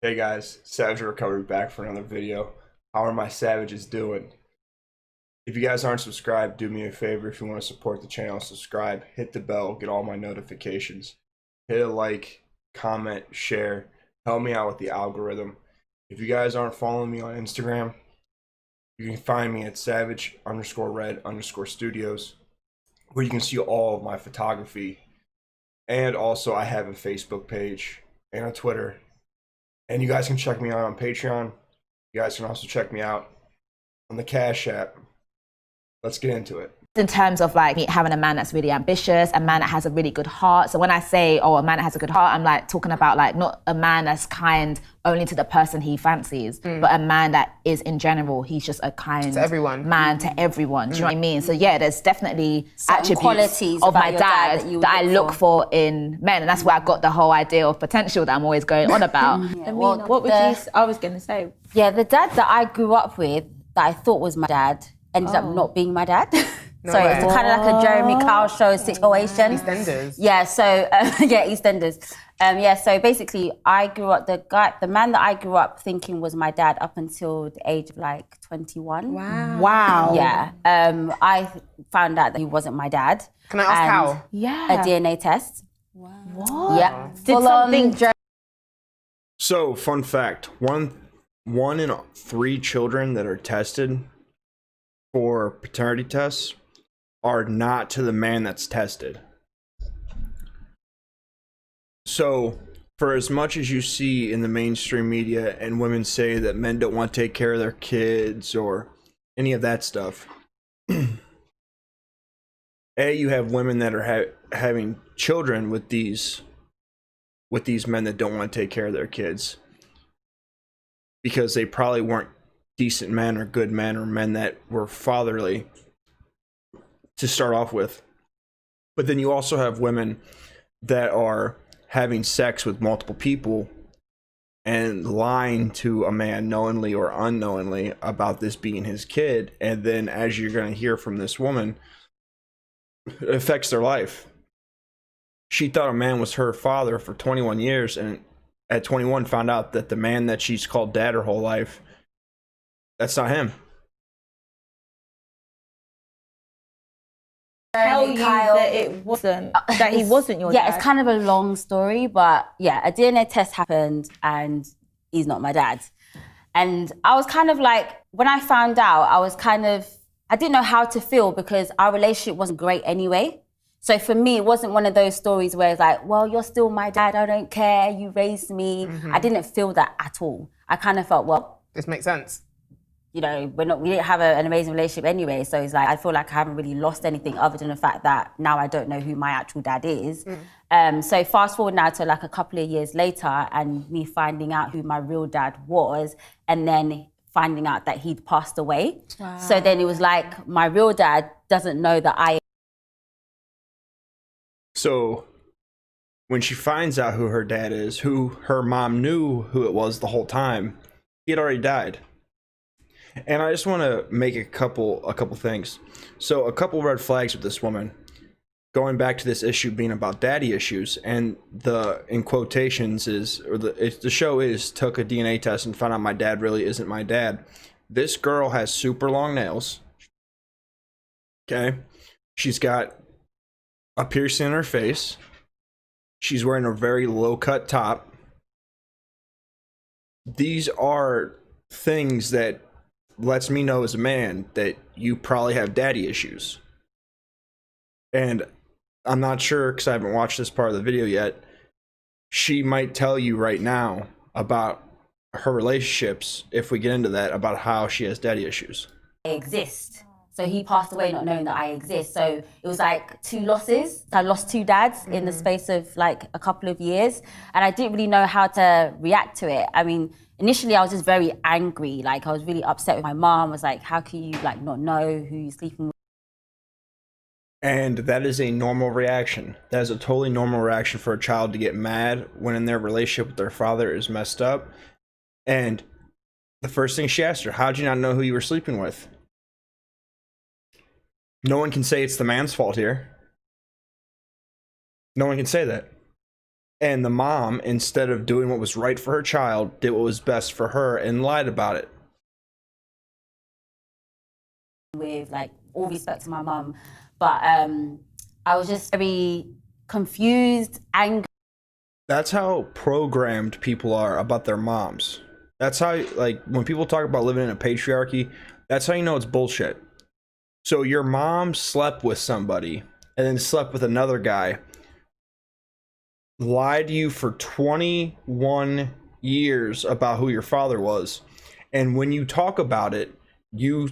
Hey guys, Savage Recovery back for another video. How are my savages doing? If you guys aren't subscribed, do me a favor. If you want to support the channel, subscribe, hit the bell, get all my notifications. Hit a like, comment, share, help me out with the algorithm. If you guys aren't following me on Instagram, you can find me at savage_red_studios, where you can see all of my photography. And also I have a Facebook page and a Twitter. And you guys can check me out on Patreon. You guys can also check me out on the Cash App. Let's get into it. In terms of like having a man that's really ambitious, a man that has a really good heart. So when I say, oh, a man that has a good heart, I'm like talking about like not a man that's kind only to the person he fancies, but a man that is in general, he's just a kind to everyone. man to everyone. Do you know what I mean? So yeah, there's definitely Certain attributes qualities of about my your dad that you that I look look for in men. And that's where I got the whole idea of potential that I'm always going on about. Well, What would you? I was going to say. Yeah, the dad that I grew up with, that I thought was my dad, ended up not being my dad. So way. it's kind of like a Jeremy Kyle show situation. EastEnders. Yeah, so yeah, EastEnders. So basically, I grew up the man that I grew up thinking was my dad up until the age of like 21. Wow. Yeah, I found out that he wasn't my dad. Can I ask how? A Yeah. DNA test. What? Yeah, Did something So, fun fact, one in 3 children that are tested for paternity tests are not to the man that's tested. So, for as much as you see in the mainstream media and women say that men don't want to take care of their kids or any of that stuff, you have women that are having children with these men that don't want to take care of their kids because they probably weren't decent men or good men or men that were fatherly to start off with. But then you also have women that are having sex with multiple people and lying to a man knowingly or unknowingly about this being his kid. And then, as you're going to hear from this woman, it affects their life. She thought a man was her father for 21 years, and at 21 found out that the man that she's called dad her whole life, that's not him. Tell you Kyle. that it wasn't. That he wasn't your Yeah, dad. it's kind of a long story, but yeah, a DNA test happened and he's not my dad. And I was kind of like, when I found out, I didn't know how to feel because our relationship wasn't great anyway. So for me, it wasn't one of those stories where it's like, well, you're still my dad, I don't care, you raised me. I didn't feel that at all. I kind of felt, well, This makes sense. you know, we didn't have an amazing relationship anyway. So it's like, I feel like I haven't really lost anything other than the fact that now I don't know who my actual dad is. So fast forward now to like a couple of years later and me finding out who my real dad was and then finding out that he'd passed away. Wow. So then it was like, my real dad doesn't know that I. So when she finds out who her dad is, who her mom knew who it was the whole time, he had already died. And I just want to make a couple things. So a couple red flags with this woman. Going back to this issue being about daddy issues, and the in quotations is, or the show is, took a DNA test and found out my dad really isn't my dad. This girl has super long nails. Okay, she's got a piercing in her face. She's wearing a very low cut top. These are things that lets me know as a man that you probably have daddy issues. And I'm not sure because I haven't watched this part of the video yet. She might tell you right now about her relationships, if we get into that, about how she has daddy issues. Exist. So he passed away not knowing that I exist. So it was like 2 losses. I lost 2 dads in the space of like a couple of years. And I didn't really know how to react to it. I mean, initially I was just very angry. Like I was really upset with my mom. I was like, how can you like not know who you're sleeping with? And that is a normal reaction. That is a totally normal reaction for a child to get mad when in their relationship with their father is messed up. And the first thing she asked her, how'd you not know who you were sleeping with? No one can say it's the man's fault here. No one can say that. And the mom, instead of doing what was right for her child, did what was best for her and lied about it. With like all respect to my mum, but I was just very confused, angry. That's how programmed people are about their moms. That's how, like, when people talk about living in a patriarchy, that's how you know it's bullshit. So your mom slept with somebody and then slept with another guy, lied to you for 21 years about who your father was, and when you talk about it, you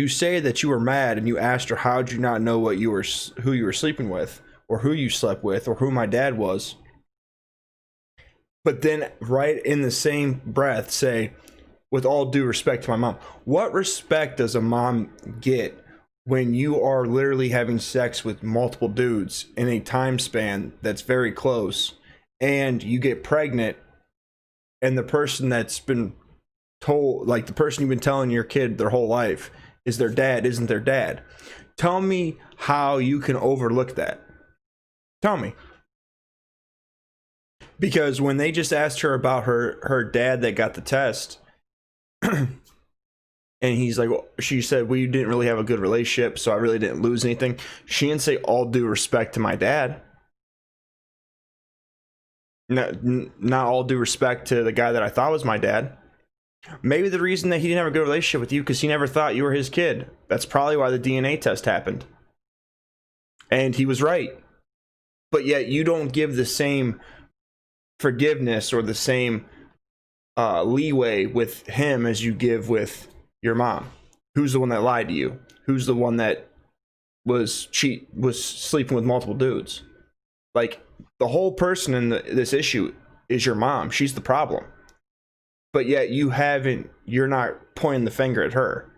say that you were mad, and you asked her, how'd you not know who you were sleeping with, or who you slept with, or who my dad was? But then right in the same breath say, with all due respect to my mom. What respect does a mom get when you are literally having sex with multiple dudes in a time span that's very close, and you get pregnant, and the person that's been told, like the person you've been telling your kid their whole life is their dad, isn't their dad? Tell me how you can overlook that. Tell me. Because when they just asked her about her dad that got the test, and he's like, well, she said, we didn't really have a good relationship, so I really didn't lose anything. She didn't say all due respect to my dad. Not all due respect to the guy that I thought was my dad. Maybe the reason that he didn't have a good relationship with you because he never thought you were his kid. That's probably why the DNA test happened. And he was right. But yet you don't give the same forgiveness or the same leeway with him as you give with your mom. Who's the one that lied to you? Who's the one that was sleeping with multiple dudes? Like, the whole person in this issue is your mom. She's the problem. But yet you're not pointing the finger at her.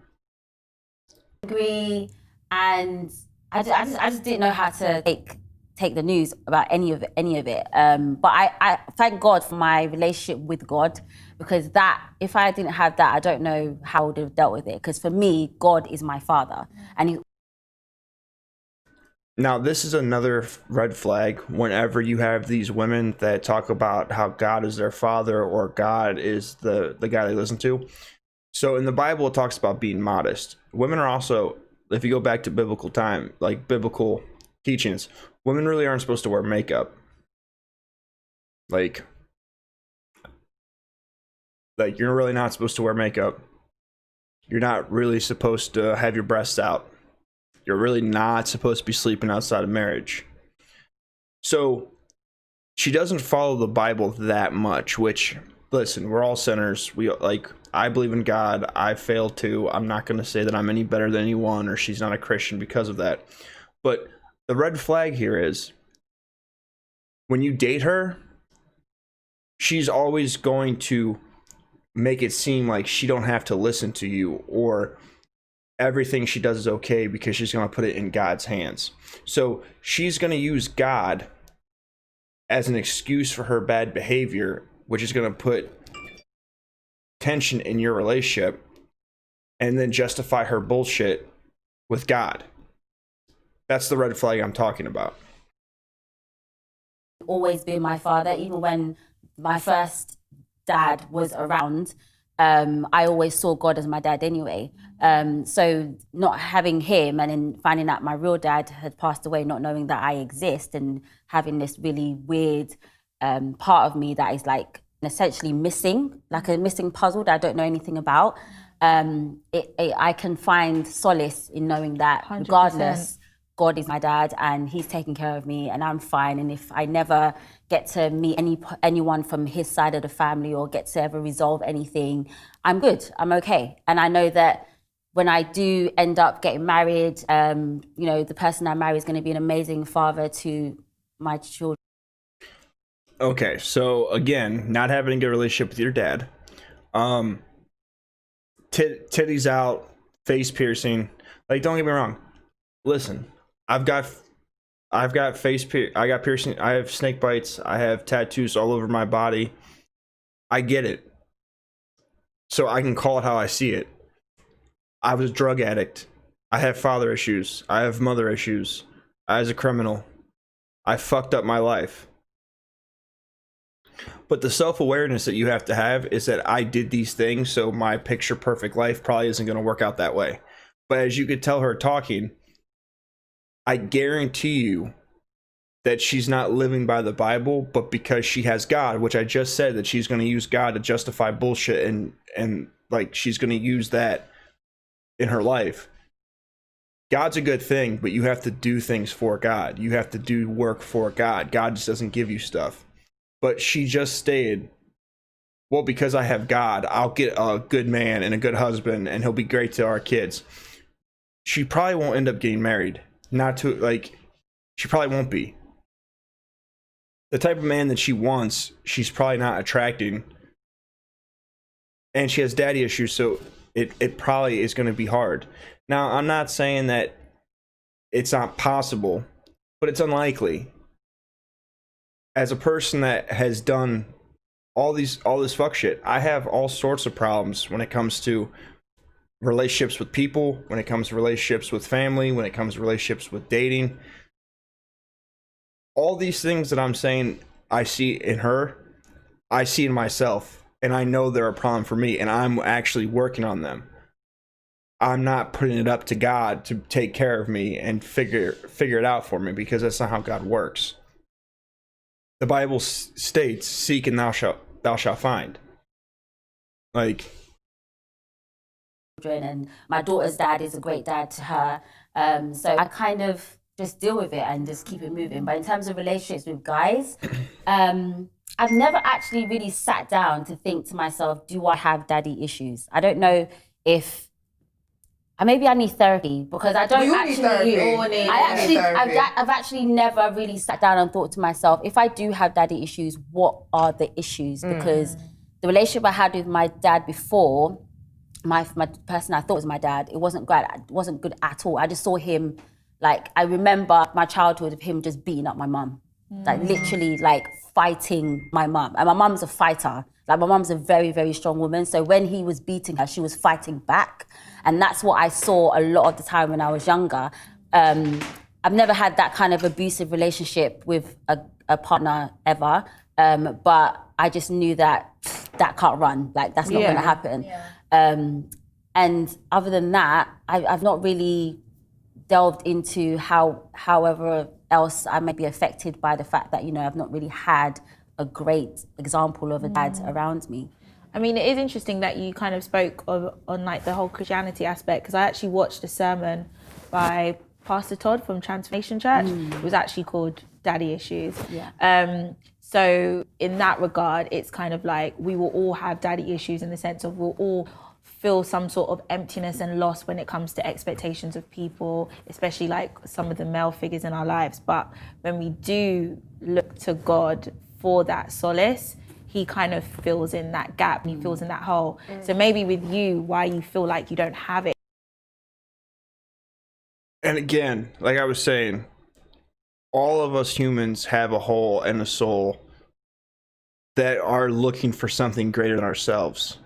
Angry, and I just didn't know how to take the news about any of it. But I thank God for my relationship with God, because that, if I didn't have that, I don't know how I would have dealt with it. Because for me, God is my father, and he. Now, this is another red flag whenever you have these women that talk about how God is their father or God is the guy they listen to. So in the Bible, it talks about being modest. Women are also, if you go back to biblical time, like biblical teachings, women really aren't supposed to wear makeup. Like you're really not supposed to wear makeup. You're not really supposed to have your breasts out. You're really not supposed to be sleeping outside of marriage. So she doesn't follow the Bible that much, which, listen, we're all sinners. I believe in God. I fail too. I'm not going to say that I'm any better than anyone or she's not a Christian because of that. But the red flag here is when you date her, she's always going to make it seem like she don't have to listen to you, or everything she does is okay because she's going to put it in God's hands. So she's going to use God as an excuse for her bad behavior, which is going to put tension in your relationship, and then justify her bullshit with God. That's the red flag I'm talking about. Always been my father, even when my first dad was around. I always saw God as my dad anyway. So not having him and then finding out my real dad had passed away, not knowing that I exist, and having this really weird part of me that is like essentially missing, like a missing puzzle that I don't know anything about. I can find solace in knowing that 100%. Regardless, God is my dad and he's taking care of me and I'm fine. And if I never get to meet anyone from his side of the family or get to ever resolve anything, I'm good, I'm okay. And I know that when I do end up getting married, the person I marry is going to be an amazing father to my children. Okay, so again, not having a good relationship with your dad, titties out, face piercing. Like, don't get me wrong. Listen, I got piercing. I have snake bites. I have tattoos all over my body. I get it. So I can call it how I see it. I was a drug addict. I have father issues. I have mother issues. I was a criminal. I fucked up my life. But the self-awareness that you have to have is that I did these things, so my picture perfect life probably isn't going to work out that way. But as you could tell her talking, I guarantee you that she's not living by the Bible, but because she has God, which I just said that she's going to use God to justify bullshit, and like she's going to use that in her life. God's a good thing, but you have to do things for God. You have to do work for God. God just doesn't give you stuff. But she just stated, well, because I have God, I'll get a good man and a good husband, and he'll be great to our kids. She probably won't end up getting married. She probably won't be. The type of man that she wants, she's probably not attracting. And she has daddy issues, so it probably is going to be hard. Now, I'm not saying that it's not possible, but it's unlikely. As a person that has done all this fuck shit, I have all sorts of problems when it comes to relationships with people, when it comes to relationships with family, when it comes to relationships with dating. All these things that I'm saying I see in her, I see in myself, and I know they're a problem for me, and I'm actually working on them. I'm not putting it up to God to take care of me and figure it out for me, because that's not how God works. The Bible states, "Seek and thou shalt find." Like, and my daughter's dad is a great dad to her. So I kind of just deal with it and just keep it moving. But in terms of relationships with guys, I've never actually really sat down to think to myself, do I have daddy issues? I don't know if maybe I need therapy, because I don't I've actually never really sat down and thought to myself, if I do have daddy issues, what are the issues? Because the relationship I had with my dad before, my person I thought was my dad, it wasn't great. It wasn't good at all. I just saw him, like, I remember my childhood of him just beating up my mum, like literally like fighting my mum. And my mum's a fighter. Like, my mum's a very, very strong woman. So when he was beating her, she was fighting back. And that's what I saw a lot of the time when I was younger. I've never had that kind of abusive relationship with a partner ever. But I just knew that can't run. Like, that's not gonna happen. And other than that, I've not really delved into however else I may be affected by the fact that, I've not really had a great example of a dad around me. I mean, it is interesting that you kind of spoke on like the whole Christianity aspect, because I actually watched a sermon by Pastor Todd from Transformation Church. It was actually called Daddy Issues. So in that regard, it's kind of like we will all have daddy issues, in the sense of we'll all feel some sort of emptiness and loss when it comes to expectations of people, especially like some of the male figures in our lives. But when we do look to God for that solace, he kind of fills in that gap, he fills in that hole. So maybe with you, why you feel like you don't have it. and again, like I was saying, all of us humans have a hole and a soul that are looking for something greater than ourselves.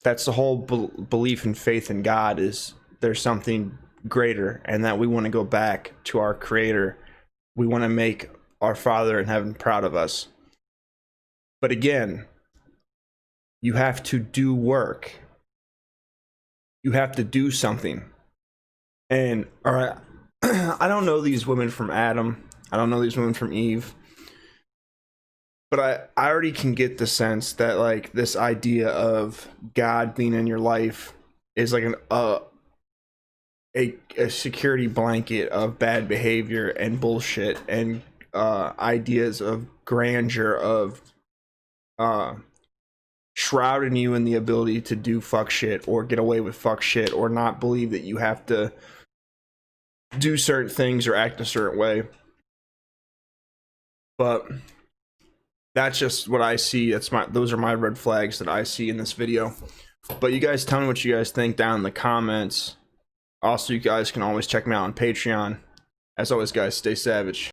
That's the whole belief and faith in God, is there's something greater, and that we want to go back to our Creator. We want to make our Father in heaven proud of us. But again, you have to do work. You have to do something. And all right, I don't know these women from Adam. I don't know these women from Eve. But I already can get the sense that, like, this idea of God being in your life is like a security blanket of bad behavior and bullshit and ideas of grandeur, of shrouding you in the ability to do fuck shit or get away with fuck shit, or not believe that you have to do certain things or act a certain way. But that's just what I see. Those are my red flags that I see in this video. But you guys tell me what you guys think down in the comments. Also, you guys can always check me out on Patreon. As always, guys, stay savage.